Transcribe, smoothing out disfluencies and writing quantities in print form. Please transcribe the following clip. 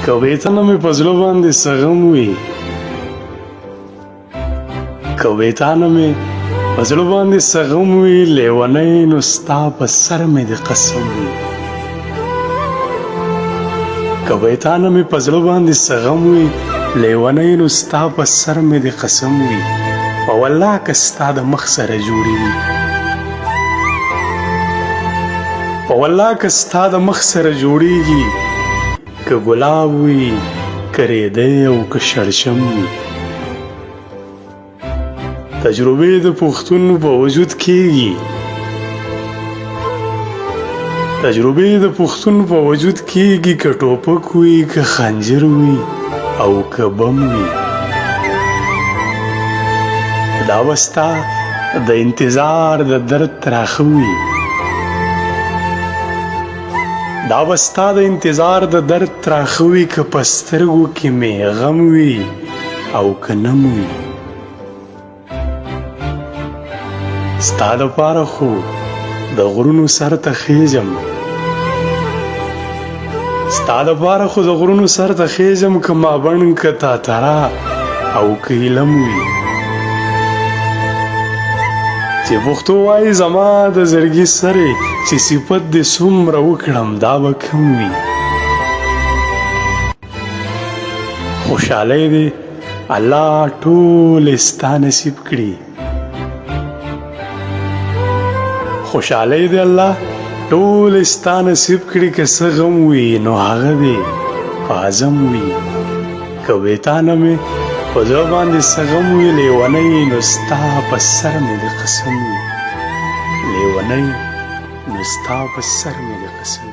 که تنه مې په زړه باندې څه غم وي که تنه مې په زړه باندې څه غم وي لیونی نو ستا په سر مې د قسم وي که تنه مې په زړه باندې څه غم وي لیونی نو ستا په سر مې د قسم وي په والله که ستا د مخ سره جوړې وي په والله که ستا د مخ سره جوړېږي که ګلاب وي که ریدی او که شړشم وي تجربې د پښتون په وجود کېږي تجربې د پښتون په وجود کېږي که ټوپک وي که خنجر وي او که بم وي دا به ستا د انتظار د درد تراخه وي دا به ستا د انتظار د درد تراخه وي که په سترګو کې مې غم وي او که نم وي ستا دپاره خو د غرونو سر ته خیژم ستا دپاره خو د غرونو سر ته خیژم که مابڼ که تاتره او که علم وي چې پښتو وایي زما د زړګي سرې چې صفت دې څومره وکړم دا به کم وي خوشحالۍ دې الله ټولې ستا نصیب کړي خوشحالۍ دې الله ټولې ستا نصیب کړي که څه غم وي نو هغه دې په عزم وي که تانه مې په زړه باندې څه غم وي لیونی نو ستا په سر مې د قسم وي لیونی نو ستا په سر مې د قسم